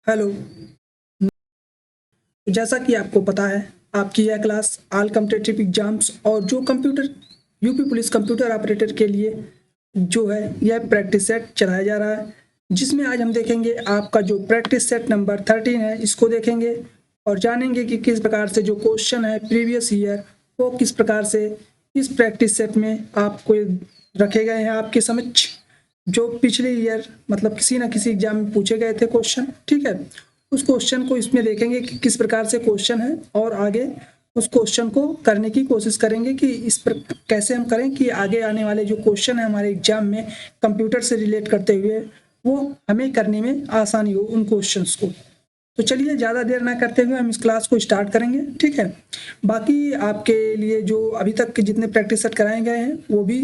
Hello. जैसा कि आपको पता है, आपकी यह क्लास ऑल कॉम्पिटिटिव एग्जाम्स और जो computer UP police computer operator के लिए जो है यह प्रैक्टिस सेट चलाया जा रहा है, जिसमें आज हम देखेंगे आपका जो प्रैक्टिस सेट नंबर 13 है, इसको देखेंगे और जानेंगे कि किस प्रकार से जो क्वेश्चन है प्रीवियस ईयर वो किस प्रकार से इस प्रैक्टिस सेट में आपको रखे गए हैं आपके समक्ष, जो पिछले ईयर मतलब किसी ना किसी एग्जाम में पूछे गए थे क्वेश्चन। ठीक है, उस क्वेश्चन को इसमें देखेंगे कि किस प्रकार से क्वेश्चन है और आगे उस क्वेश्चन को करने की कोशिश करेंगे कि इस पर कैसे हम करें कि आगे आने वाले जो क्वेश्चन है हमारे एग्जाम में कंप्यूटर से रिलेट करते हुए वो हमें करने में आसानी हो उन क्वेश्चंस को। तो चलिए ज़्यादा देर ना करते हुए हम इस क्लास को स्टार्ट करेंगे। ठीक है, बाकी आपके लिए जो अभी तक के जितने प्रैक्टिस सेट कराए गए हैं वो भी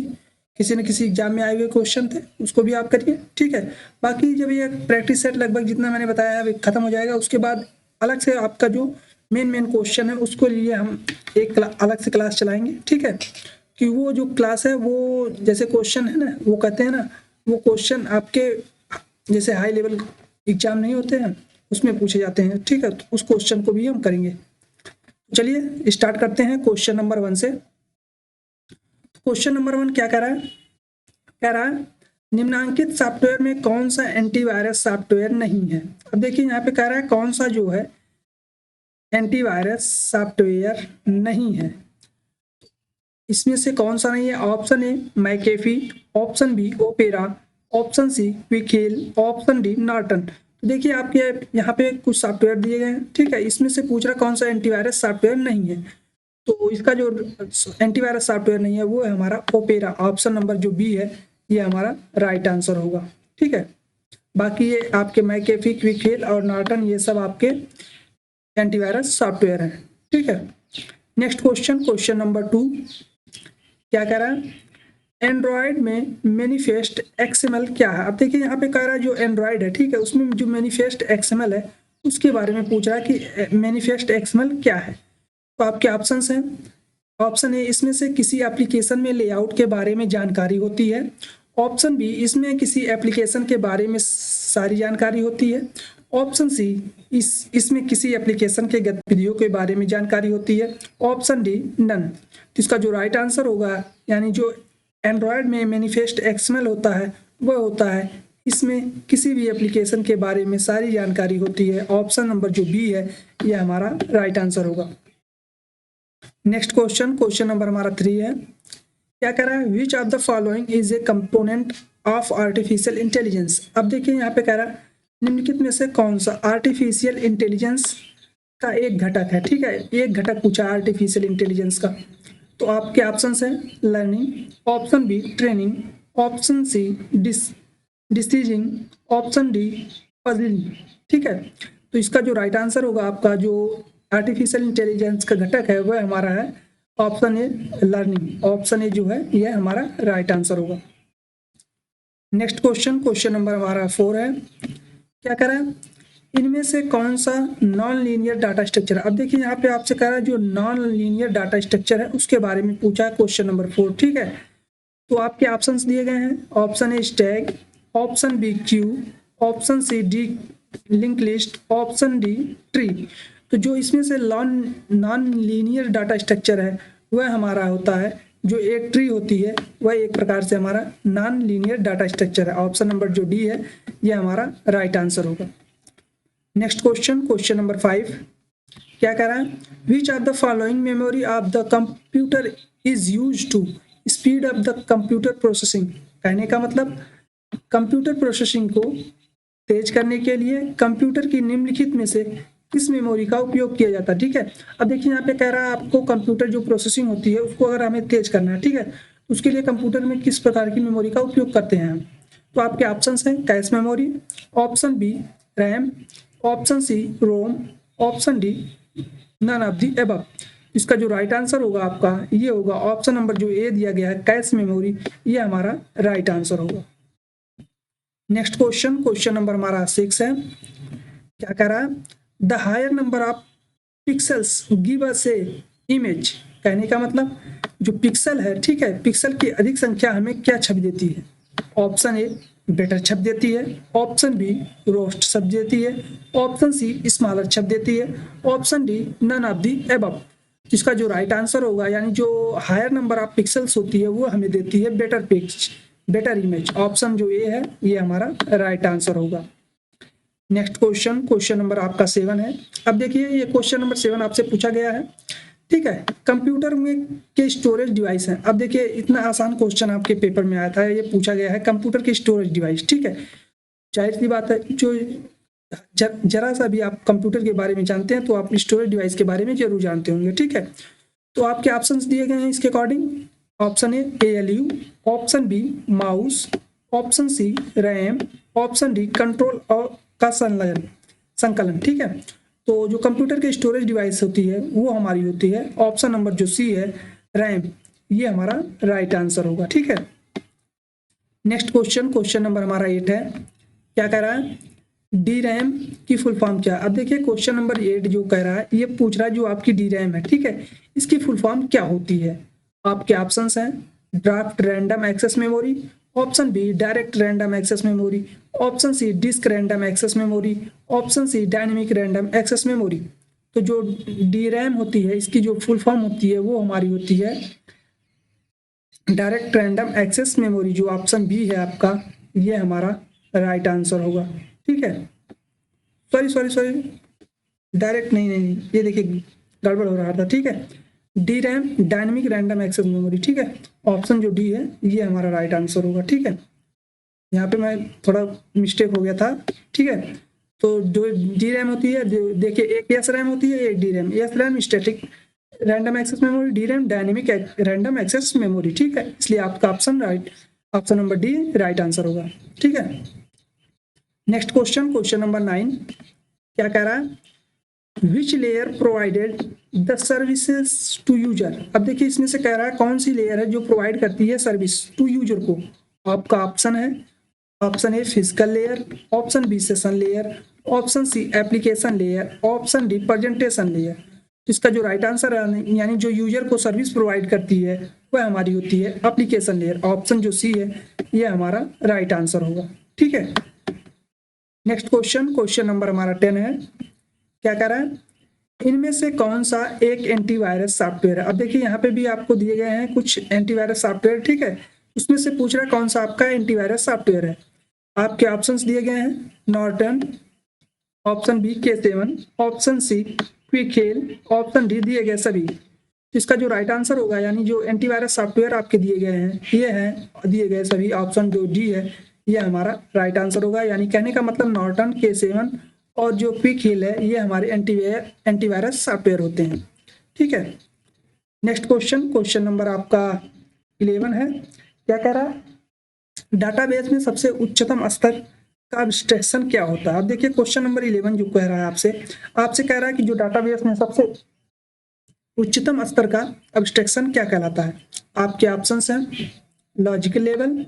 किसी न किसी एग्जाम में आए हुए क्वेश्चन थे, उसको भी आप करिए। ठीक है, बाकी जब ये प्रैक्टिस सेट लगभग जितना मैंने बताया अभी खत्म हो जाएगा, उसके बाद अलग से आपका जो मेन क्वेश्चन है उसको लिए हम एक अलग से क्लास चलाएंगे। ठीक है, कि वो जो क्लास है वो जैसे क्वेश्चन है ना, वो कहते हैं ना, वो क्वेश्चन आपके जैसे हाई लेवल एग्जाम नहीं होते हैं उसमें पूछे जाते हैं। ठीक है, तो उस क्वेश्चन को भी हम करेंगे। चलिए स्टार्ट करते हैं क्वेश्चन नंबर 1 से। क्वेश्चन नंबर 1 क्या कह रहा है? कह रहा है निम्नांकित सॉफ्टवेयर में कौन सा एंटीवायरस सॉफ्टवेयर नहीं है। अब देखिए यहाँ पे कह रहा है कौन सा जो है एंटीवायरस सॉफ्टवेयर नहीं है, इसमें से कौन सा नहीं है? Option A McAfee, option B Opera, option C Quick Heal, option D Norton. तो देखिए आपके यहाँ पे कुछ सॉफ्टवेयर दिए गए हैं। ठीक है, इसमें से पूछ रहा कौन सा एंटीवायरस सॉफ्टवेयर नहीं है, तो इसका जो एंटीवायरस सॉफ्टवेयर नहीं है वो है हमारा ओपेरा। ऑप्शन नंबर जो बी है ये हमारा राइट आंसर होगा। ठीक है, बाकी ये आपके मैकेफी, क्विकहेल और नॉर्टन ये सब आपके एंटीवायरस सॉफ्टवेयर हैं। ठीक है, नेक्स्ट क्वेश्चन, क्वेश्चन नंबर 2 क्या कह रहा है? एंड्रॉयड में मैनिफेस्ट एक्सएमएल क्या है? अब देखिए यहाँ पे कह रहा है जो एंड्रॉयड है, ठीक है, उसमें जो मैनिफेस्ट एक्सएमएल है उसके बारे में पूछ रहा है कि मैनिफेस्ट एक्सएमएल क्या है। तो आपके ऑप्शंस हैं। ऑप्शन ए इसमें से किसी एप्लीकेशन में लेआउट के बारे में जानकारी होती है। ऑप्शन बी इसमें किसी एप्लीकेशन के बारे में सारी जानकारी होती है। ऑप्शन सी इसमें किसी एप्लीकेशन के गतिविधियों के बारे में जानकारी होती है। Option D none. तो इसका जो राइट आंसर होगा, यानी जो एंड्रॉयड में मैनिफेस्ट एक्सएमएल होता है वह होता है इसमें किसी भी एप्लीकेशन के बारे में सारी जानकारी होती है। ऑप्शन नंबर जो बी है यह हमारा राइट आंसर होगा। नेक्स्ट क्वेश्चन, क्वेश्चन नंबर हमारा 3 है। क्या कह रहा है? Which of the following is a component of artificial intelligence. अब देखिए यहाँ पे कह रहा है निम्नलिखित में से कौन सा आर्टिफिशियल इंटेलिजेंस का एक घटक है। ठीक है, एक घटक पूछा आर्टिफिशियल इंटेलिजेंस का। तो आपके ऑप्शंस हैं learning, option B training, option C deciding, option D puzzling. ठीक है, तो इसका जो राइट आंसर होगा आपका जो आर्टिफिशियल इंटेलिजेंस का घटक है वह हमारा है option A learning. Option A जो है यह हमारा राइट आंसर होगा। नेक्स्ट क्वेश्चन, क्वेश्चन नंबर हमारा 4 है। क्या कह रहा है? इनमें से कौन सा नॉन लीनियर डाटा स्ट्रक्चर है? अब देखिए यहाँ पे आपसे कह रहा है जो नॉन लीनियर डाटा स्ट्रक्चर है उसके बारे में पूछा है क्वेश्चन नंबर 4। ठीक है, तो आपके ऑप्शंस दिए गए हैं। Option A stack, option B queue, option C D link list, option D tree. तो जो इसमें से नॉन लीनियर डाटा स्ट्रक्चर है वह हमारा होता है जो एक ट्री होती है, वह एक प्रकार से हमारा नॉन लीनियर डाटा स्ट्रक्चर है। ऑप्शन नंबर जो डी है यह हमारा राइट आंसर होगा। नेक्स्ट क्वेश्चन, क्वेश्चन नंबर 5 क्या कह रहा है? Which of the following memory of the computer is use to speed up the computer processing. कहने का मतलब कंप्यूटर प्रोसेसिंग को तेज करने के लिए कंप्यूटर की निम्नलिखित में से किस मेमोरी का उपयोग किया जाता है। ठीक है, अब देखिए यहाँ पे कह रहा है आपको कंप्यूटर जो प्रोसेसिंग होती है उसको अगर हमें तेज करना है, ठीक है, तो उसके लिए कंप्यूटर में किस प्रकार की मेमोरी का उपयोग करते हैं हम। तो आपके ऑप्शंस हैं cache memory, option B RAM, option C ROM, option D none of the above. इसका जो राइट आंसर होगा आपका ये होगा ऑप्शन नंबर जो ए दिया गया है कैश मेमोरी, ये हमारा राइट आंसर होगा। नेक्स्ट क्वेश्चन, क्वेश्चन नंबर हमारा 6 है। क्या कह रहा है? The higher number of pixels give us a image. कहने का मतलब जो पिक्सल है, ठीक है, पिक्सल की अधिक संख्या हमें क्या छवि देती है। ऑप्शन ए बेटर छप देती है, ऑप्शन बी रोस्ट छप देती है, ऑप्शन सी स्मॉलर छप देती है, option D none of the above. इसका जो राइट आंसर होगा, यानी जो हायर नंबर ऑफ पिक्सल्स होती है वो हमें देती है better pics, better image. Option जो ए है ये हमारा राइट आंसर होगा। नेक्स्ट क्वेश्चन, क्वेश्चन नंबर आपका 7 है। अब देखिए ये क्वेश्चन नंबर 7 आपसे पूछा गया है, ठीक है। कंप्यूटर में के स्टोरेज डिवाइस है। अब देखिए इतना आसान क्वेश्चन आपके पेपर में आया था, ये पूछा गया है कंप्यूटर की स्टोरेज डिवाइस, ठीक है। जाहिर सी बात है, जो जरा सा भी आप कंप्यूटर के बारे में जानते हैं तो आप स्टोरेज डिवाइस के बारे में जरूर जानते होंगे, ठीक है। तो आपके ऑप्शंस दिए गए हैं इसके according. Option A ALU, option B mouse, option C RAM, option D control और का संकलन, ठीक है। तो जो कंप्यूटर की स्टोरेज डिवाइस होती है वो हमारी होती है ऑप्शन नंबर जो सी है रैम, ये हमारा राइट आंसर होगा, ठीक है। नेक्स्ट क्वेश्चन, क्वेश्चन नंबर हमारा 8 है। क्या कह रहा है, डी रैम की फुल फॉर्म क्या है। अब देखिए क्वेश्चन नंबर 8 जो कह रहा है ये पूछ रहा है जो आपकी डी रैम है, ठीक है, इसकी फुल फॉर्म क्या होती है। आपके ऑप्शंस हैं draft random access memory, option B direct random access memory, option C disk random access memory, option C dynamic random access memory. तो जो डी रैम होती है इसकी जो फुल फॉर्म होती है वो हमारी होती है डायरेक्ट रैंडम एक्सेस मेमोरी। जो ऑप्शन बी है आपका ये हमारा राइट आंसर होगा, ठीक है। सॉरी डायरेक्ट नहीं, ये देखिए गड़बड़ हो रहा था, ठीक है। D RAM dynamic random access memory, ठीक है। ऑप्शन जो डी है ये हमारा राइट आंसर होगा, ठीक है। यहाँ पे मैं थोड़ा मिस्टेक हो गया था, ठीक है। तो जो डी रैम होती है, देखिए एक एस रैम होती है, एक D RAM. S RAM static random access memory, D RAM dynamic random access memory, ठीक है। इसलिए आपका option right, option number D right answer होगा, ठीक है। नेक्स्ट क्वेश्चन, क्वेश्चन नंबर 9 क्या कह रहा है, which layer provided the services to user. अब देखिए इसमें से कह रहा है कौन सी लेयर है जो प्रोवाइड करती है सर्विस टू यूजर को। आपका ऑप्शन है, option A physical layer, option B session layer, option C application layer, option D presentation layer. इसका जो राइट आंसर है, यानी जो यूजर को सर्विस प्रोवाइड करती है वह हमारी होती है एप्लीकेशन लेयर। ऑप्शन जो सी है ये हमारा राइट आंसर होगा, ठीक है। नेक्स्ट क्वेश्चन, क्वेश्चन नंबर हमारा 10 है। क्या कह रहा है, इनमें से कौन सा एक एंटीवायरस सॉफ्टवेयर है। अब देखिए यहाँ पे भी आपको दिए गए हैं कुछ एंटीवायरस सॉफ्टवेयर, ठीक है। उसमें से पूछ रहा है कौन सा आपका एंटीवायरस सॉफ्टवेयर है। आपके ऑप्शंस दिए गए हैं Norton, option B K7, option C Quick Heal, option D दिए गए सभी। इसका जो राइट आंसर होगा, यानी जो एंटीवायरस सॉफ्टवेयर आपके दिए गए हैं ये हैं दिए गए सभी, ऑप्शन जो डी है ये हमारा राइट आंसर होगा। यानी कहने का मतलब नॉर्टन, K7 और जो क्विकहेल है ये हमारे एंटीवायरस सॉफ्टवेयर होते हैं, ठीक है। नेक्स्ट क्वेश्चन, क्वेश्चन नंबर आपका 11 है। क्या कह रहा है, डाटाबेस में सबसे उच्चतम स्तर का एब्स्ट्रैक्शन क्या होता है। अब देखिए क्वेश्चन नंबर 11 जो कह रहा है आपसे कह रहा है कि जो डाटाबेस में सबसे उच्चतम स्तर का एब्स्ट्रैक्शन क्या कहलाता है। आपके ऑप्शंस हैं logical level,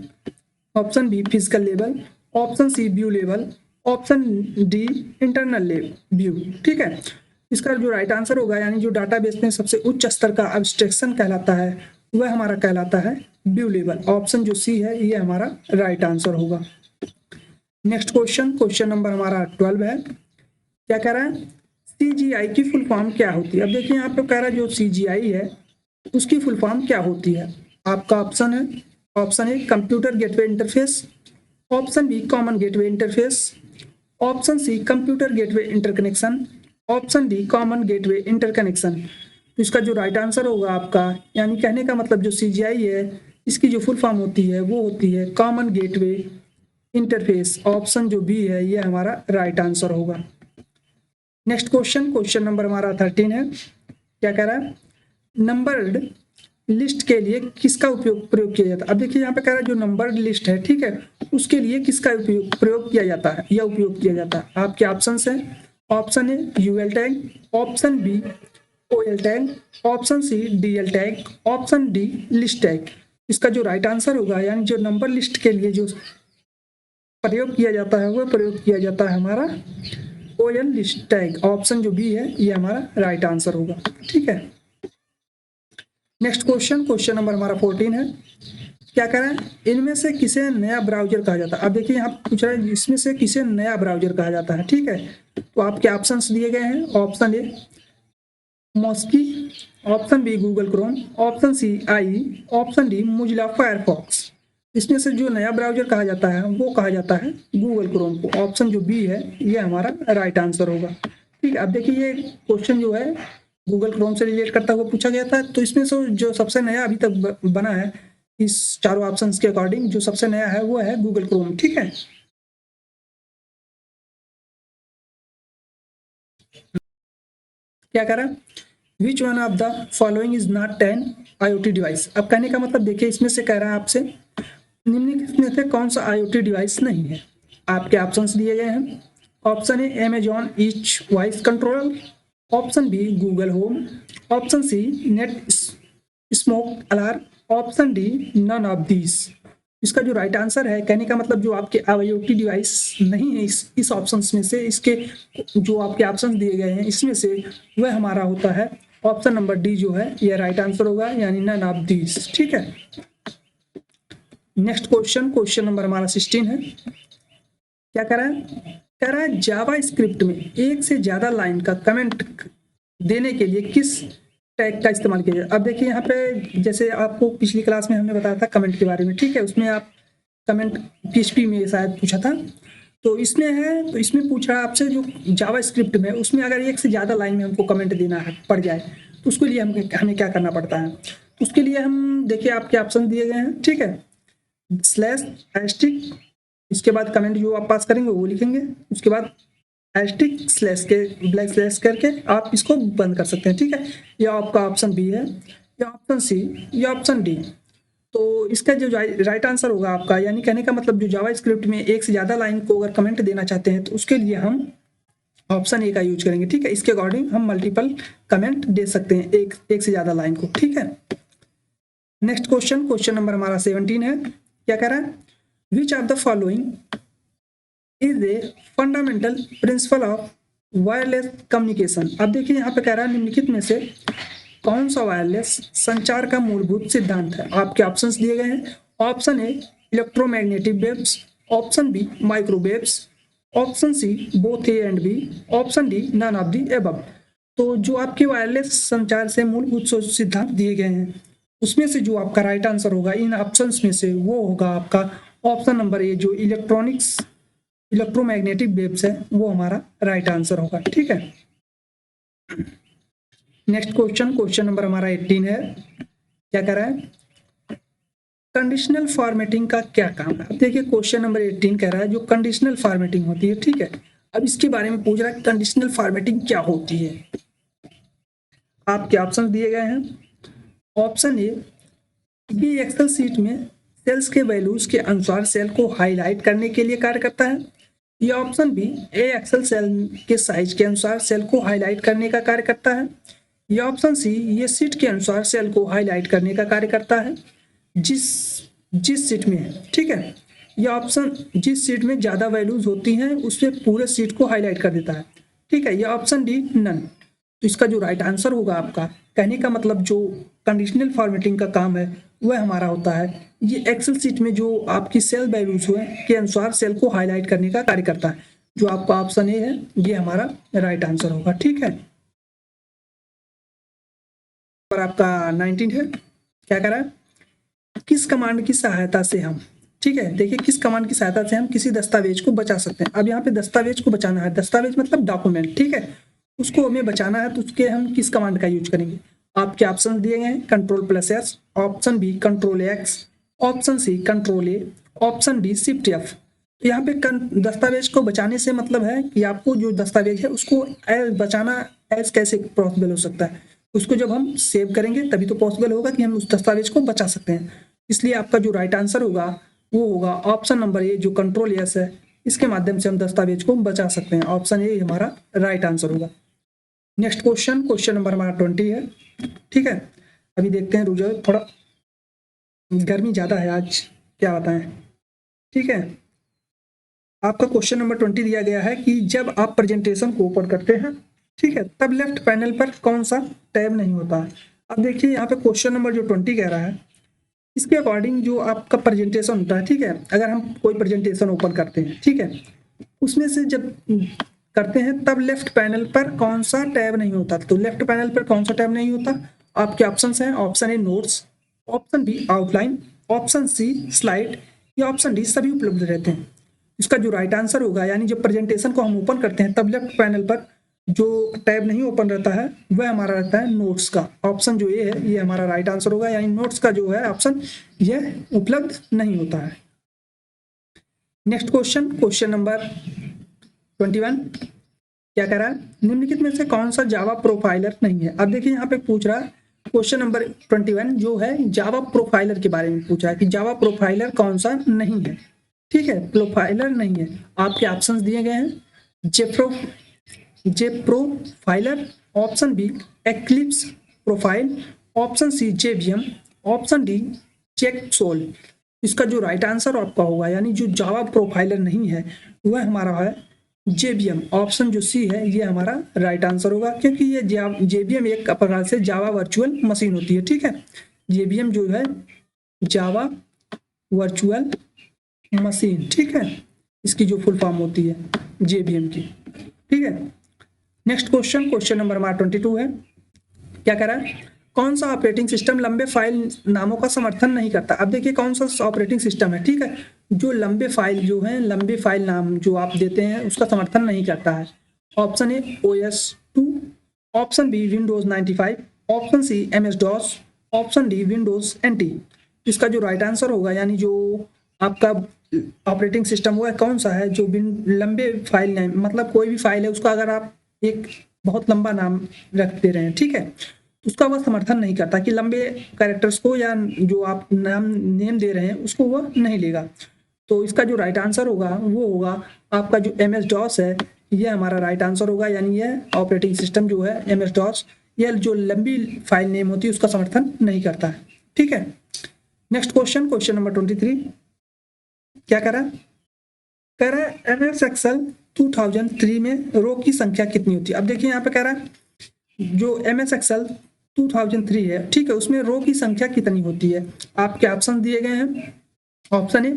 option B physical level, option C view level, option D internal view, ठीक है। इसका जो राइट आंसर होगा, यानी जो डाटाबेस में सबसे उच्च स्तर का एब्स्ट्रैक्शन कहलाता है वह हमारा कहलाता है व्यू लेवल। ऑप्शन जो सी है ये हमारा राइट आंसर होगा। नेक्स्ट क्वेश्चन, क्वेश्चन नंबर हमारा 12 है। क्या कह रहा है, CGI की फुल फॉर्म क्या होती है। अब देखिए यहाँ पे कह रहा है जो CGI है उसकी फुल फॉर्म क्या होती है। आपका ऑप्शन है, option A computer gateway interface, option B common gateway interface, option C computer gateway interconnection, option D common gateway interconnection. तो इसका जो राइट आंसर होगा आपका, यानी कहने का मतलब जो CGI है इसकी जो फुल फॉर्म होती है वो होती है कॉमन गेटवे इंटरफेस। ऑप्शन जो बी है ये हमारा राइट आंसर होगा। नेक्स्ट क्वेश्चन, क्वेश्चन नंबर हमारा 13 है। क्या कह रहा है, नंबर्ड लिस्ट के लिए किसका प्रयोग किया जाता है। अब देखिए यहाँ पे कह रहा है जो नंबर्ड लिस्ट है, ठीक है, उसके लिए किसका प्रयोग किया जाता है या उपयोग किया जाता है। आपके ऑप्शंस हैं, option A UL tag, option B OL tag, option C DL tag, option D list tag. इसका जो राइट आंसर होगा, यानी जो नंबर लिस्ट के लिए जो प्रयोग किया जाता है वह प्रयोग किया जाता है हमारा OL लिस्ट टैग। ऑप्शन जो बी है ये हमारा राइट आंसर होगा, ठीक है। नेक्स्ट क्वेश्चन, क्वेश्चन नंबर हमारा 14 है। क्या कह रहा है, इनमें से किसे नया ब्राउजर कहा जाता है। अब देखिए यहाँ पूछ रहा है इसमें से किसे नया ब्राउजर कहा जाता है, ठीक है। तो आपके ऑप्शंस दिए गए हैं, option A Mosaic, option B Google Chrome, option C I, option D Mozilla Firefox. इसमें से जो नया ब्राउजर कहा जाता है वो कहा जाता है गूगल क्रोम को। ऑप्शन जो बी है ये हमारा राइट आंसर होगा, ठीक है। अब देखिए ये क्वेश्चन जो है गूगल क्रोम से रिलेट करता हुआ पूछा गया था, तो इसमें से जो सबसे नया अभी तक बना है इस चारों ऑप्शंस के अकॉर्डिंग, जो सबसे नया है वो है गूगल क्रोम, ठीक है। क्या कह रहा है, which one of the following is not an IoT device. अब कहने का मतलब देखिए इसमें से कह रहा है आपसे निम्नलिखित में से कौन सा IoT डिवाइस नहीं है। आपके ऑप्शंस दिए गए हैं, option A Amazon each voice controller, option B Google home, option C net smoke alarm, option D none of these. इसका जो राइट आंसर है, कहने का मतलब जो आपके IoT डिवाइस नहीं है इस ऑप्शंस में से, इसके जो आपके ऑप्शन दिए गए हैं इसमें से वह हमारा होता है ऑप्शन नंबर डी जो है ये राइट आंसर होगा, यानी नन ऑफ दीज, ठीक है। नेक्स्ट क्वेश्चन नंबर हमारा 16 है। क्या कह रहा है, कह रहा है जावा स्क्रिप्ट में एक से ज्यादा लाइन का कमेंट देने के लिए किस टैग का इस्तेमाल किया जाए। अब देखिए यहाँ पे जैसे आपको पिछली क्लास में हमने बताया था कमेंट के बारे में, ठीक है। उसमें आप कमेंट PHP में शायद पूछा था, तो इसमें है, तो इसमें पूछ रहा है आपसे जो जावा स्क्रिप्ट में उसमें अगर एक से ज़्यादा लाइन में हमको कमेंट देना है पड़ जाए तो उसके लिए हमें क्या करना पड़ता है। तो उसके लिए हम देखिए आपके ऑप्शन दिए गए हैं, ठीक है। स्लैश एस्टिक, इसके बाद कमेंट जो आप पास करेंगे वो लिखेंगे, उसके बाद एस्टिक स्लैश के ब्लैक स्लैश करके आप इसको बंद कर सकते हैं, ठीक है। या आपका ऑप्शन बी है, या ऑप्शन सी, या ऑप्शन डी। तो इसका जो राइट आंसर होगा आपका, यानी कहने का मतलब जो जावा स्क्रिप्ट में एक से ज़्यादा लाइन को अगर कमेंट देना चाहते हैं तो उसके लिए हम ऑप्शन ए का यूज करेंगे, ठीक है। इसके अकॉर्डिंग हम मल्टीपल कमेंट दे सकते हैं एक से ज़्यादा लाइन को, ठीक है। नेक्स्ट क्वेश्चन नंबर हमारा 17 है। क्या कह रहा है, which of the following is a fundamental principle of wireless communication. अब देखिए यहाँ पे कह रहा है निम्नलिखित में से कौन सा वायरलेस संचार का मूलभूत सिद्धांत है। आपके ऑप्शंस दिए गए हैं, option A electromagnetic waves, option B microwaves, option C both A and B, option D none of the above. तो जो आपके वायरलेस संचार से मूलभूत सिद्धांत दिए गए हैं उसमें से जो आपका राइट आंसर होगा इन ऑप्शंस में से वो होगा आपका ऑप्शन नंबर ए, जो इलेक्ट्रोमैग्नेटिक वेव्स है वो हमारा राइट आंसर होगा, ठीक है। नेक्स्ट क्वेश्चन नंबर हमारा 18 है। क्या कह रहा है, कंडीशनल फॉर्मेटिंग का क्या काम है। अब देखिए क्वेश्चन नंबर 18 कह रहा है जो कंडीशनल फॉर्मेटिंग होती है, ठीक है। अब इसके बारे में पूछ रहा है कंडीशनल फॉर्मेटिंग क्या होती है। आपके ऑप्शन दिए गए हैं, ऑप्शन ए ये एक्सेल सीट में सेल्स के वैल्यूज के अनुसार सेल को हाईलाइट करने के लिए कार्य करता है, या ऑप्शन बी ए एक्सेल सेल के साइज के अनुसार सेल को हाईलाइट करने का कार्य करता है, या ऑप्शन सी ये सीट के अनुसार सेल को हाईलाइट करने का कार्य करता है जिस सीट में है, ठीक है। या ऑप्शन जिस सीट में ज़्यादा वैल्यूज होती हैं उससे पूरे सीट को हाईलाइट कर देता है, ठीक है। या ऑप्शन डी नन। तो इसका जो राइट आंसर होगा आपका, कहने का मतलब जो कंडीशनल फॉर्मेटिंग का काम है वह हमारा होता है ये एक्सेल सीट में जो आपकी सेल वैल्यूज हुए के अनुसार सेल को हाईलाइट करने का कार्य करता है। जो आपका ऑप्शन ए है ये हमारा राइट आंसर होगा, ठीक है। और आपका 19 है। क्या कर रहा है, किस कमांड की सहायता से हम, ठीक है, देखिए किस कमांड की सहायता से हम किसी दस्तावेज को बचा सकते हैं। अब यहाँ पे दस्तावेज को बचाना है, दस्तावेज मतलब डॉक्यूमेंट, ठीक है, उसको हमें बचाना है तो उसके हम किस कमांड का यूज करेंगे। आपके ऑप्शन दिए गए हैं Ctrl+S, option B Ctrl+X, option C Ctrl+A, option D Shift+F। तो यहाँ पे दस्तावेज को बचाने से मतलब है कि आपको जो दस्तावेज है उसको बचाना एज कैसे पॉसिबल हो सकता है, उसको जब हम सेव करेंगे तभी तो पॉसिबल होगा कि हम उस दस्तावेज को बचा सकते हैं। इसलिए आपका जो राइट आंसर होगा वो होगा ऑप्शन नंबर ए, जो Ctrl+S है, इसके माध्यम से हम दस्तावेज को बचा सकते हैं। ऑप्शन ए हमारा राइट आंसर होगा। नेक्स्ट क्वेश्चन नंबर हमारा 20 है, ठीक है। अभी देखते हैं, रुझान थोड़ा गर्मी ज़्यादा है आज, क्या बताएं, ठीक है। आपका क्वेश्चन नंबर 20 दिया गया है कि जब आप प्रेजेंटेशन को ओपन करते हैं, ठीक है, तब लेफ्ट पैनल पर कौन सा टैब नहीं होता है। अब देखिए यहाँ पे क्वेश्चन नंबर जो 20 कह रहा है इसके अकॉर्डिंग जो आपका प्रेजेंटेशन होता है, ठीक है, अगर हम कोई प्रेजेंटेशन ओपन करते हैं, ठीक है, उसमें से जब करते हैं तब लेफ्ट पैनल पर कौन सा टैब नहीं होता, तो लेफ्ट पैनल पर कौन सा टैब नहीं होता, आपके ऑप्शंस हैं, option A notes, option B outline, option C slide या ऑप्शन डी सभी उपलब्ध रहते हैं। इसका जो राइट आंसर होगा, यानी जब प्रेजेंटेशन को हम ओपन करते हैं तब लेफ्ट पैनल पर जो टैब नहीं ओपन रहता है वह हमारा रहता है नोट्स का। ऑप्शन जो ये है ये हमारा राइट आंसर होगा, यानी नोट्स का जो है ऑप्शन यह उपलब्ध नहीं होता है। नेक्स्ट क्वेश्चन, क्वेश्चन नंबर 21 क्या कह रहा है, निम्नलिखित में से कौन सा जावा प्रोफाइलर नहीं है। अब देखिए यहाँ पे पूछ रहा है क्वेश्चन नंबर 21 जो है जावा प्रोफाइलर के बारे में पूछा है कि जावा प्रोफाइलर कौन सा नहीं है, ठीक है, प्रोफाइलर नहीं है। आपके ऑप्शंस दिए गए हैं, JProfiler, option B Eclipse profile, option C JVM, option D JConsole. इसका जो राइट आंसर आपका होगा, यानी जो जावा प्रोफाइलर नहीं है वह हमारा है जेवीएम। ऑप्शन जो सी है ये हमारा राइट आंसर होगा, क्योंकि ये जेवीएम एक प्रकार से जावा वर्चुअल मशीन होती है, ठीक है, जेवीएम जो है जावा वर्चुअल मशीन, ठीक है, इसकी जो फुल फॉर्म होती है जेवीएम की, ठीक है। नेक्स्ट क्वेश्चन, क्वेश्चन नंबर 22 है, क्या कह रहा है, कौन सा ऑपरेटिंग सिस्टम लंबे फाइल नामों का समर्थन नहीं करता। अब देखिए कौन सा ऑपरेटिंग सिस्टम है, ठीक है, जो लंबे फाइल जो है, लंबे फाइल नाम जो आप देते हैं उसका समर्थन नहीं करता है। Option A OS2, option B Windows 95, option C MS-DOS, option D Windows NT। इसका जो राइट आंसर होगा, यानी जो आपका ऑपरेटिंग सिस्टम वो है कौन सा है जो लंबे फाइल नाम, मतलब कोई भी फाइल है उसका अगर आप एक बहुत लंबा नाम रख दे रहे हैं, ठीक है, उसका वह समर्थन नहीं करता कि लंबे कैरेक्टर्स को या जो आप नेम दे रहे हैं उसको वह नहीं लेगा। तो इसका जो राइट आंसर होगा वो होगा आपका जो MS-DOS है, ये हमारा राइट आंसर होगा, यानी यह ऑपरेटिंग सिस्टम जो है MS-DOS यह जो लंबी फाइल नेम होती है उसका समर्थन नहीं करता है, ठीक है। नेक्स्ट क्वेश्चन, क्वेश्चन नंबर 23 क्या कह रहा है, कह रहा है MS Excel 2003 में रो की संख्या कितनी होती है। अब देखिए यहाँ पे कह रहा है जो MS Excel 2003 है, ठीक है, उसमें रो की संख्या कितनी होती है। आपके ऑप्शन दिए गए हैं, option A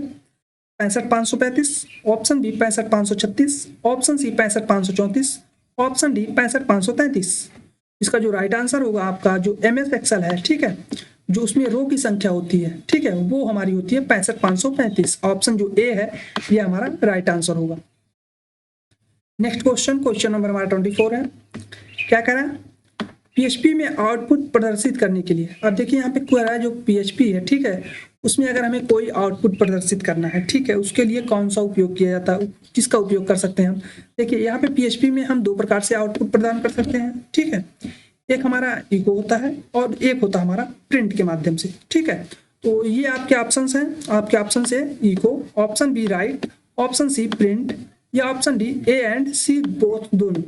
65,535, option B 65,536, option C 65,534, option D 65,533। इसका जो राइट आंसर होगा आपका जो MS Excel है, ठीक है, जो उसमें रो की संख्या होती है, ठीक है, वो हमारी होती है 65,535। ऑप्शन जो ए है ये हमारा राइट आंसर होगा। नेक्स्ट क्वेश्चन, क्वेश्चन नंबर हमारा 24 है, क्या कह रहा है, PHP में आउटपुट प्रदर्शित करने के लिए। अब देखिए यहाँ पे कह रहा है जो PHP है, ठीक है, उसमें अगर हमें कोई आउटपुट प्रदर्शित करना है, ठीक है, उसके लिए कौन सा उपयोग किया जाता है, किसका उपयोग कर सकते हैं हम। देखिए यहाँ पे PHP में हम दो प्रकार से आउटपुट प्रदान कर सकते हैं, ठीक है, एक हमारा इको होता है और एक होता है हमारा प्रिंट के माध्यम से, ठीक है। तो ये आपके ऑप्शंस हैं, आपके ऑप्शन से echo, option B write, option C print या option D A and C both दोनों।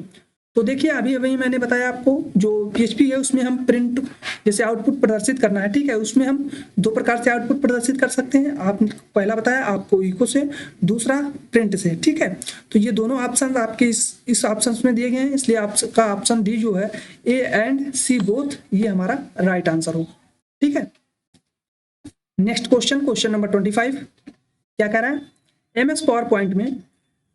तो देखिए अभी अभी मैंने बताया आपको जो PHP है उसमें हम प्रिंट जैसे आउटपुट प्रदर्शित करना है, ठीक है, उसमें हम दो प्रकार से आउटपुट प्रदर्शित कर सकते हैं। आप पहला बताया आपको इको से, दूसरा प्रिंट से, ठीक है। तो ये दोनों ऑप्शन आपके इस ऑप्शन में दिए गए हैं, इसलिए आपका ऑप्शन डी जो है ए एंड सी बोथ ये हमारा राइट आंसर होगा, ठीक है। नेक्स्ट क्वेश्चन, क्वेश्चन नंबर 25 क्या कह रहा है, MS PowerPoint में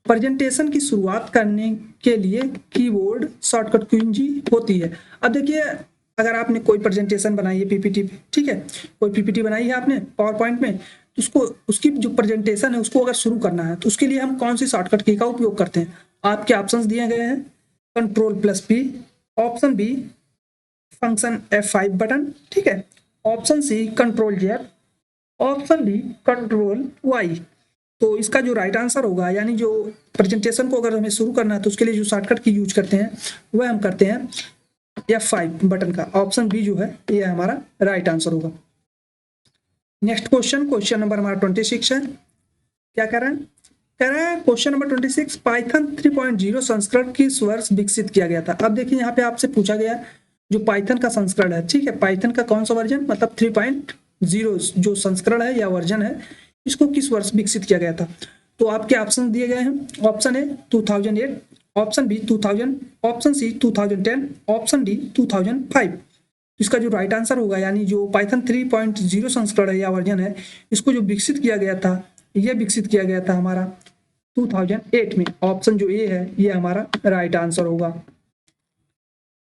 प्रेजेंटेशन की शुरुआत करने के लिए कीबोर्ड शॉर्टकट कुंजी होती है। अब देखिए अगर आपने कोई प्रेजेंटेशन बनाई है PPT, ठीक है, कोई PPT बनाई है आपने PowerPoint में, तो उसको उसकी जो प्रेजेंटेशन है उसको अगर शुरू करना है तो उसके लिए हम कौन सी शॉर्टकट की का उपयोग करते हैं। आपके ऑप्शंस दिए गए हैं, Ctrl+P, option B function F5 button, ठीक है, ऑप्शन सी Ctrl+Z, ऑप्शन डी Ctrl+Y। तो इसका जो राइट आंसर होगा, यानी जो प्रेजेंटेशन को अगर हमें शुरू करना है तो उसके लिए जो शॉर्टकट की यूज करते हैं वह हम करते हैं F5 बटन का। ऑप्शन बी जो है ये हमारा राइट आंसर होगा। नेक्स्ट क्वेश्चन, क्वेश्चन नंबर हमारा 26 है, क्या कह रहा है, कह रहा है क्वेश्चन नंबर 26 पाइथन 3.0 संस्करण किस वर्ष विकसित किया गया था। अब देखिए यहाँ पे आपसे पूछा गया जो पाइथन का संस्करण है, ठीक है, पाइथन का कौन सा वर्जन, मतलब 3.0 जो संस्करण है या वर्जन है इसको किस वर्ष विकसित किया गया था। तो आपके ऑप्शन दिए गए हैं, option A 2008, option B 2000, option C 2010, option D 2005। तो इसका जो राइट आंसर होगा, यानी जो पाइथन 3.0 संस्करण है या वर्जन है, इसको जो विकसित किया गया था, ये विकसित किया गया था हमारा 2008 में। ऑप्शन जो ए है ये हमारा राइट आंसर होगा।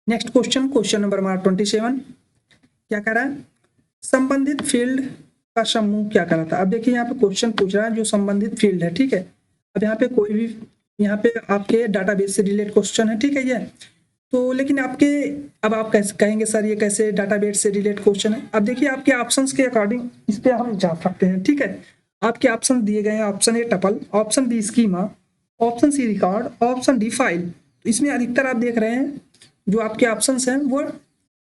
नेक्स्ट क्वेश्चन, क्वेश्चन नंबर हमारा 27 क्या कह रहा है, संबंधित फील्ड का समूह क्या कहलाता है। अब देखिए यहाँ पे क्वेश्चन पूछ रहा है जो संबंधित फील्ड है, ठीक है। अब यहाँ पे कोई भी, यहाँ पे आपके डाटाबेस से रिलेटेड क्वेश्चन है, ठीक है ये। तो लेकिन आपके, अब आप कैसे कहेंगे सर ये कैसे डाटाबेस से रिलेटेड क्वेश्चन है। अब देखिए आपके ऑप्शंस के अकॉर्डिंग इस पे हम जा सकते हैं, ठीक है। आपके ऑप्शन दिए गए हैं, option A tuple, option B schema, option C record, option D file. इसमें अधिकतर आप देख रहे हैं जो आपके ऑप्शंस हैं वो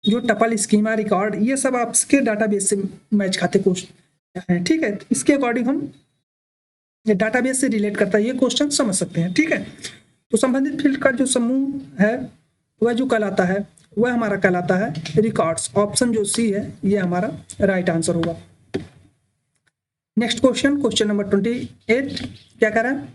जो टपल, स्कीमा, रिकॉर्ड, ये सब आपके डाटाबेस से मैच खाते क्वेश्चन है, ठीक है। इसके अकॉर्डिंग हम ये डाटाबेस से रिलेट करता है ये क्वेश्चन समझ सकते हैं, ठीक है। तो संबंधित फील्ड का जो समूह है वह जो कहलाता है वह हमारा कहलाता है रिकॉर्ड्स। ऑप्शन जो सी है ये हमारा राइट आंसर होगा। नेक्स्ट क्वेश्चन, क्वेश्चन नंबर 28 क्या कह रहा है,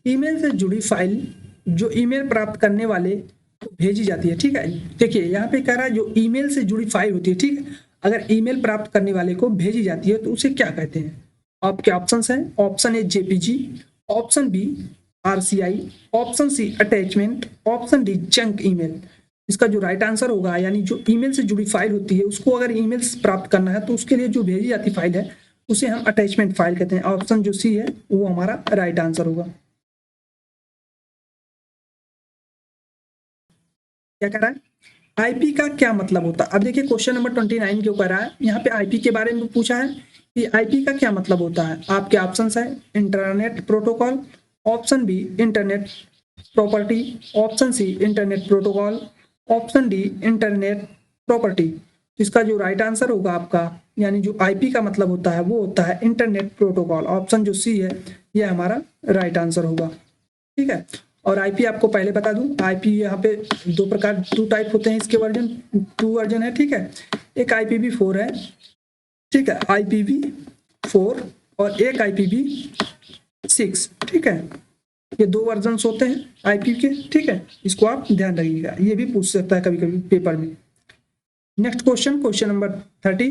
ईमेल से जुड़ी फाइल जो ईमेल प्राप्त करने वाले को भेजी जाती है, ठीक है। देखिए यहाँ पे कह रहा है जो ईमेल से जुड़ी फाइल होती है, ठीक है, अगर ईमेल प्राप्त करने वाले को भेजी जाती है तो उसे क्या कहते हैं। आपके ऑप्शंस हैं, option A JPG, option B RCI, option C attachment, option D junk email. इसका जो राइट आंसर होगा, यानी जो ईमेल से जुड़ी फाइल होती है उसको अगर ईमेल प्राप्त करना है तो उसके लिए जो भेजी जाती फाइल है उसे हम अटैचमेंट फाइल कहते हैं। ऑप्शन जो सी है वो हमारा राइट आंसर होगा। क्या कह रहा है, आईपी का क्या मतलब होता है। अब देखिए क्वेश्चन नंबर 29 क्यों कर रहा है, यहाँ पे आईपी के बारे में पूछा है कि आईपी का क्या मतलब होता है। आपके ऑप्शंस है internet protocol, option B internet property, option C internet protocol, option D internet property. इसका जो राइट आंसर होगा आपका, यानी जो आईपी का मतलब होता है वो होता है इंटरनेट प्रोटोकॉल। ऑप्शन जो सी है ये हमारा राइट आंसर होगा, ठीक है। और आईपी आपको पहले बता दूं, आईपी यहाँ पे दो टाइप होते हैं, इसके वर्जन 2 वर्जन है, ठीक है। एक IPv4 है, ठीक है, IPv4, और एक IPv6, ठीक है। ये 2 वर्जन होते हैं आईपी के, ठीक है। इसको आप ध्यान रखिएगा, ये भी पूछ सकता है कभी कभी पेपर में। नेक्स्ट क्वेश्चन, क्वेश्चन नंबर 30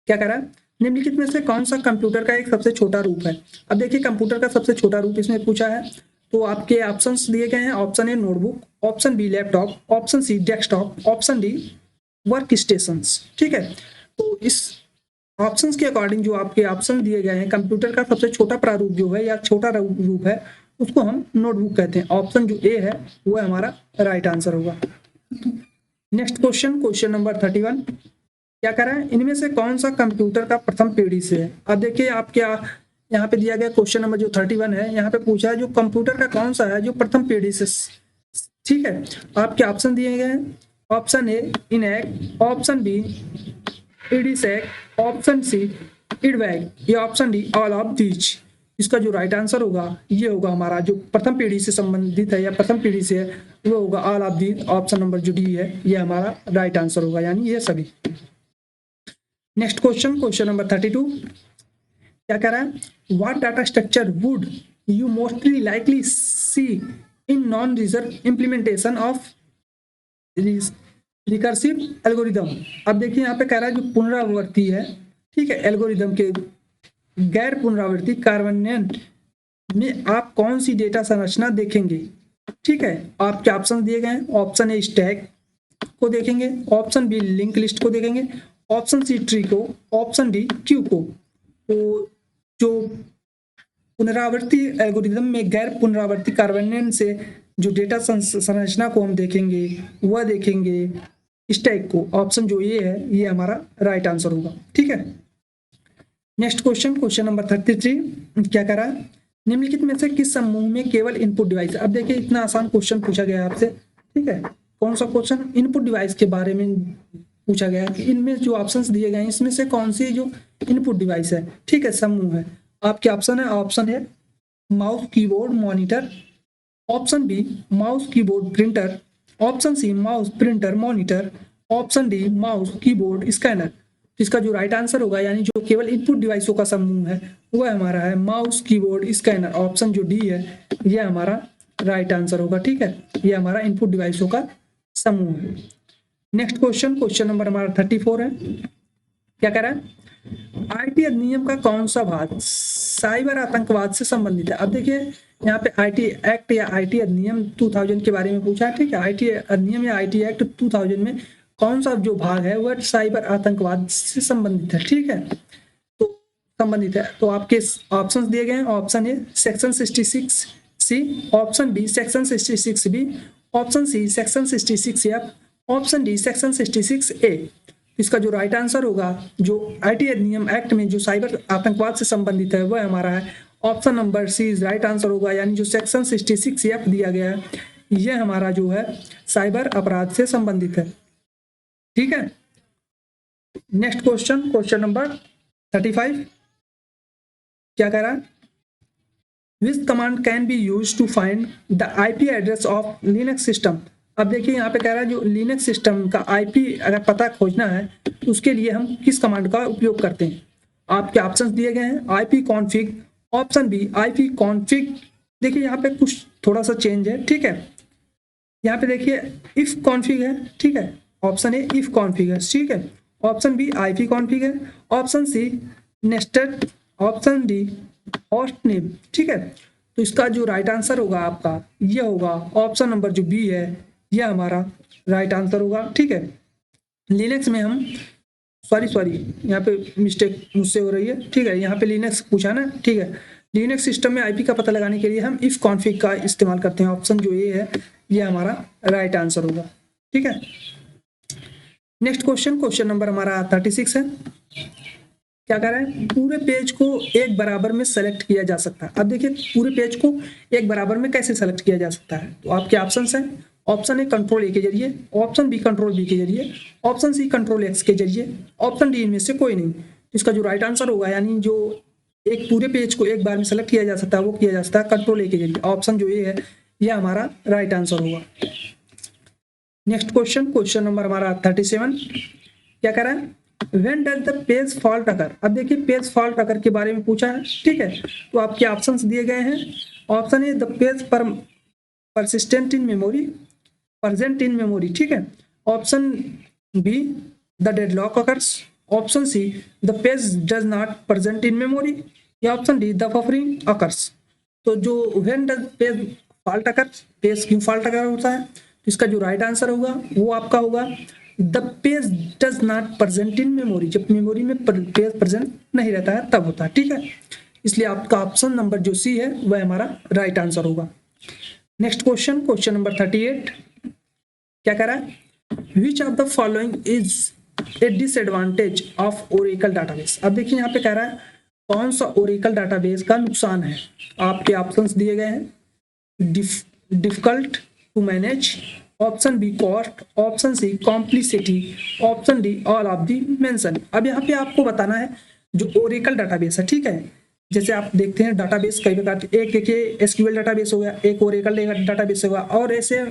क्या कह रहा है, निम्नलिखित में से कौन सा कंप्यूटर का एक सबसे छोटा रूप है। अब देखिए कंप्यूटर का सबसे छोटा रूप इसमें पूछा है, तो आपके ऑप्शंस दिए गए हैं, option A notebook, option B laptop, option C desktop, option D work stations, ठीक है। तो इस ऑप्शंस के अकॉर्डिंग जो आपके ऑप्शन दिए गए हैं, कंप्यूटर का सबसे छोटा प्रारूप जो है या छोटा रूप है उसको हम नोटबुक कहते हैं। ऑप्शन जो ए है वो हमारा राइट आंसर होगा। नेक्स्ट क्वेश्चन, क्वेश्चन नंबर 31 क्या कर रहा है, इनमें से कौन सा कंप्यूटर का प्रथम पीढ़ी से है। अब देखिए आपके यहाँ पे दिया गया क्वेश्चन नंबर जो 31 है, यहाँ पे पूछा है जो कंप्यूटर का कौन सा है जो प्रथम पीढ़ी से, ठीक है। आपके ऑप्शन दिए गए हैं, ऑप्शन ए इनएक, ऑप्शन बी इडीसेक, ऑप्शन सी इडवैग, या option D all of these. इसका जो राइट आंसर होगा ये होगा हमारा जो प्रथम पीढ़ी से संबंधित है या प्रथम पीढ़ी से है वो होगा all of these. Option number जो डी है ये हमारा राइट आंसर होगा, यानी ये सभी। नेक्स्ट क्वेश्चन, क्वेश्चन नंबर 32 क्या कह रहा है, what data structure would you mostly likely see in non reserve implementation of recursive algorithm. अब देखिए यहाँ पे कह रहा है जो पुनरावर्ती है, ठीक है, एल्गोरिदम के गैर पुनरावर्ती कार्यान्वयन में आप कौन सी डेटा संरचना देखेंगे, ठीक है। आपके ऑप्शन दिए गए हैं, ऑप्शन ए स्टैक को देखेंगे, ऑप्शन बी लिंक लिस्ट को देखेंगे, ऑप्शन सी ट्री को, ऑप्शन डी क्यू को। तो जो पुनरावर्ती एल्गोरिदम में गैर पुनरावर्ती कार्यान्वयन से जो डेटा संरचना को हम देखेंगे वह देखेंगे स्टैक को। ऑप्शन जो ये है ये हमारा राइट आंसर होगा, ठीक है। नेक्स्ट क्वेश्चन, क्वेश्चन नंबर 33 क्या कह रहा है, निम्नलिखित में से किस समूह में केवल इनपुट डिवाइस। अब देखिए इतना आसान क्वेश्चन पूछा गया है आपसे, ठीक है। कौन सा क्वेश्चन, इनपुट डिवाइस के बारे में पूछा गया है कि इनमें जो ऑप्शंस दिए गए हैं इसमें से कौन सी जो इनपुट डिवाइस है, ठीक है, समूह है। आपके ऑप्शन है, ऑप्शन है mouse keyboard monitor, option B mouse keyboard printer, option C mouse printer monitor, option D mouse keyboard scanner. इसका जो राइट आंसर होगा, यानी जो केवल इनपुट डिवाइसों का समूह है वह हमारा है माउस कीबोर्ड स्कैनर। ऑप्शन जो डी है यह हमारा राइट आंसर होगा, ठीक है। यह हमारा इनपुट डिवाइसों का समूह है। नेक्स्ट क्वेश्चन नंबर हमारा 34 है। क्या कह रहा है, आईटी अधिनियम का कौन सा भाग साइबर आतंकवाद से संबंधित है। अब देखिए यहाँ पे आईटी एक्ट या आईटी अधिनियम 2000 के बारे में पूछा है, ठीक है। आईटी अधिनियम या आईटी एक्ट 2000 में कौन सा जो भाग है वह साइबर आतंकवाद से संबंधित है, ठीक है, तो संबंधित है। तो आपके ऑप्शंस दिए गए हैं। Option A section 66 C, option B section 66 B, option C section 66 F, option D section 66 A. इसका जो राइट आंसर होगा, जो आईटी अधिनियम एक्ट में जो साइबर आतंकवाद से संबंधित है वह हमारा है option number C right answer होगा, यानी जो सेक्शन 66 एफ दिया गया है यह हमारा जो है साइबर अपराध से संबंधित है, ठीक है। Next question number 35। क्या कह रहा है, which command can be use to find the IP address of Linux system. अब देखिए यहाँ पे कह रहा है जो लिनक्स सिस्टम का आईपी अगर पता खोजना है तो उसके लिए हम किस कमांड का उपयोग करते हैं। आपके ऑप्शंस दिए गए हैं, IP config, option B IP config. देखिए यहाँ पे कुछ थोड़ा सा चेंज है, ठीक है। यहाँ पे देखिए इफ कॉन्फिग है, ठीक है, ऑप्शन ए इफ कॉन्फिग है, ठीक है। ऑप्शन बी आईपी कॉन्फिग है, option C nested, option D host name, ठीक है। तो इसका जो राइट आंसर होगा आपका ये होगा ऑप्शन नंबर जो बी है, यह हमारा राइट आंसर होगा, ठीक है। लिनक्स में हम सॉरी यहाँ पे मिस्टेक मुझसे हो रही है, ठीक है। यहाँ पे लिनक्स पूछा ना, ठीक है। लिनक्स सिस्टम में आईपी का पता लगाने के लिए हम इफ कॉन्फिग का इस्तेमाल करते हैं। ऑप्शन जो ए है ये हमारा राइट आंसर होगा, ठीक है। नेक्स्ट क्वेश्चन नंबर हमारा 36 है। क्या कह रहा है, पूरे पेज को एक बराबर में सेलेक्ट किया जा सकता है। अब देखिए पूरे पेज को एक बराबर में कैसे सेलेक्ट किया जा सकता है, तो आपके ऑप्शंस हैं। ऑप्शन ए कंट्रोल ए के जरिए, ऑप्शन बी कंट्रोल बी के जरिए, ऑप्शन सी कंट्रोल एक्स के जरिए, ऑप्शन डी इनमें से कोई नहीं। इसका जो राइट आंसर होगा, यानी जो एक पूरे पेज को एक बार में सेलेक्ट किया जा सकता है वो किया जा सकता है कंट्रोल ए के जरिए। ऑप्शन जो ए है यह हमारा राइट आंसर होगा। नेक्स्ट क्वेश्चन नंबर हमारा 37। क्या कह रहा है, When does the page fault अकर। अब देखिए पेज फॉल्ट अकर के बारे में पूछा है, ठीक है। तो आपके ऑप्शंस दिए गए हैं। Option A the page persistent in memory, present in memory, ठीक है। Option B the deadlock occurs, option C the page does not present in memory, या option D the buffering occurs. तो जो when does page fault occurs, page क्यों fault occur होता है, तो इसका जो राइट आंसर होगा वो आपका होगा the page does not present in memory. जब मेमोरी में पेज प्रेजेंट नहीं रहता है तब होता है, ठीक है। इसलिए आपका ऑप्शन नंबर जो सी है वह हमारा राइट आंसर होगा। Next question number 38। क्या कह रहा है, which of the following is a disadvantage of Oracle database. अब देखिए यहाँ पे कह रहा है कौन सा ओरेकल डाटाबेस का नुकसान है। आपके ऑप्शंस दिए गए हैं, difficult to manage, option B cost, option C complicity, option D all of the mention. अब यहाँ पे आपको बताना है जो ओरेकल डाटाबेस है, ठीक है। जैसे आप देखते हैं डाटाबेस कई प्रकार के, एक देखिए एसक्यूएल डाटाबेस हो गया, एक ओरेकल डाटाबेस होगा, और ऐसे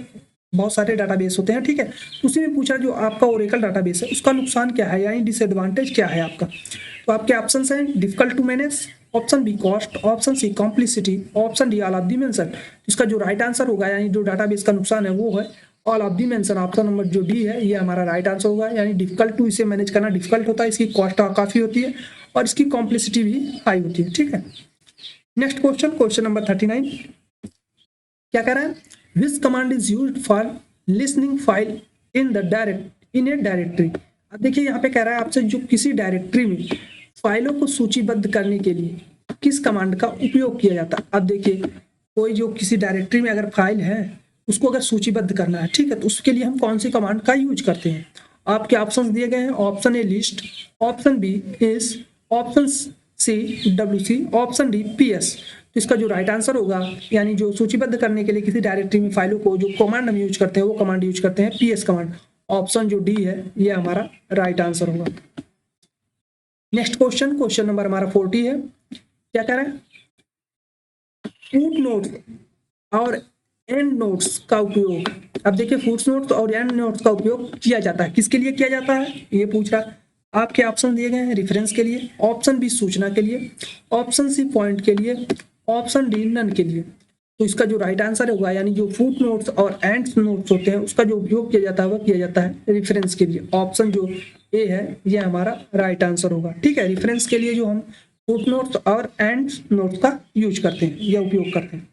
बहुत सारे डाटाबेस होते हैं, ठीक है। तो उसी में पूछा जो आपका ओरेकल डाटाबेस है उसका नुकसान क्या है, यानी डिसएडवांटेज क्या है आपका। तो आपके ऑप्शन हैं difficult to manage, option B cost, option C complicity, option D all of the mention. इसका जो राइट आंसर होगा, यानी जो डाटाबेस का नुकसान है वो है all of the mention. Option number जो डी है ये हमारा राइट आंसर होगा, यानी डिफिकल्ट टू इसे मैनेज करना डिफिकल्ट होता है, इसकी कॉस्ट काफी होती है और इसकी कॉम्प्लिसिटी भी हाई होती है, ठीक है। Next question number 39। क्या कह रहा है, which command is used for listening file in A directory. अब देखिए यहाँ पे कह रहा है आपसे जो किसी डायरेक्टरी में फाइलों को सूचीबद्ध करने के लिए किस कमांड का उपयोग किया जाता है। अब देखिए कोई जो किसी डायरेक्टरी में अगर फाइल है उसको अगर सूचीबद्ध करना है, ठीक है, तो उसके लिए हम कौन सी कमांड का यूज करते हैं। आपके ऑप्शंस दिए गए हैं, option A list, option B is, option C WC, option D PS। तो इसका जो राइट आंसर होगा, यानी जो सूचीबद्ध करने के लिए किसी डायरेक्टरी में फाइलों को जो कमांड हम यूज करते हैं वो कमांड यूज करते हैं PS कमांड। ऑप्शन जो डी है ये हमारा राइट आंसर होगा। नेक्स्ट क्वेश्चन नंबर हमारा 40 है। क्या कह रहा है, फुट नोट्स और एंड नोट्स का उपयोग। अब देखिए फुट नोट्स और एंड नोट्स का उपयोग किया जाता है, किसके लिए किया जाता है ये पूछ रहा है। आपके ऑप्शन दिए गए हैं रेफरेंस के लिए, ऑप्शन बी सूचना के लिए, ऑप्शन सी पॉइंट के लिए, ऑप्शन डी नन के लिए। तो इसका जो राइट आंसर होगा, यानी जो फुट नोट्स और एंड नोट्स होते हैं उसका जो उपयोग किया जाता है वह किया जाता है रेफरेंस के लिए। ऑप्शन जो ए है यह हमारा राइट आंसर होगा। ठीक है, रेफरेंस के लिए जो हम फुट नोट्स और एंड नोट्स का यूज करते हैं या उपयोग करते हैं।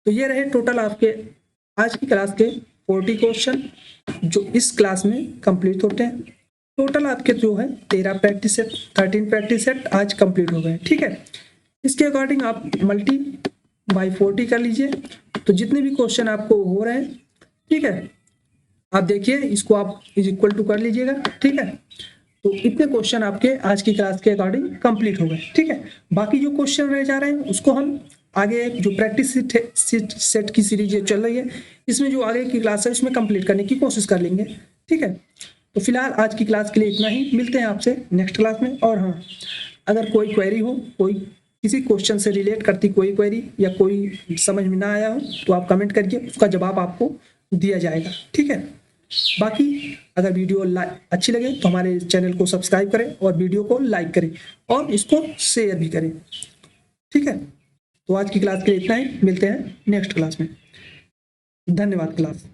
तो ये रहे टोटल आपके आज की क्लास के 40 क्वेश्चन जो इस क्लास में कंप्लीट होते हैं। टोटल आपके जो है 13 प्रैक्टिस सेट, 13 प्रैक्टिस सेट आज कंप्लीट हो गए। ठीक है, इसके अकॉर्डिंग आप मल्टी बाई 40 कर लीजिए, तो जितने भी क्वेश्चन आपको हो रहे हैं, ठीक है, आप देखिए इसको आप इज इक्वल टू कर लीजिएगा। ठीक है, तो इतने क्वेश्चन आपके आज की क्लास के अकॉर्डिंग कंप्लीट हो गए। ठीक है, बाकी जो क्वेश्चन रह जा रहे हैं उसको हम आगे जो प्रैक्टिस सेट की सीरीज चल रही है इसमें जो आगे की क्लास है उसमें कंप्लीट करने की कोशिश कर लेंगे। ठीक है, तो फिलहाल आज की क्लास के लिए इतना ही, मिलते हैं आपसे नेक्स्ट क्लास में। और हाँ, अगर कोई क्वेरी हो, कोई किसी क्वेश्चन से रिलेट करती कोई क्वेरी या कोई समझ में ना आया हो तो आप कमेंट करिए, उसका जवाब आपको दिया जाएगा। ठीक है, बाकी अगर वीडियो अच्छी लगे तो हमारे चैनल को सब्सक्राइब करें और वीडियो को लाइक करें और इसको शेयर भी करें। ठीक है, तो आज की क्लास के लिए इतना ही, मिलते हैं नेक्स्ट क्लास में। धन्यवाद क्लास।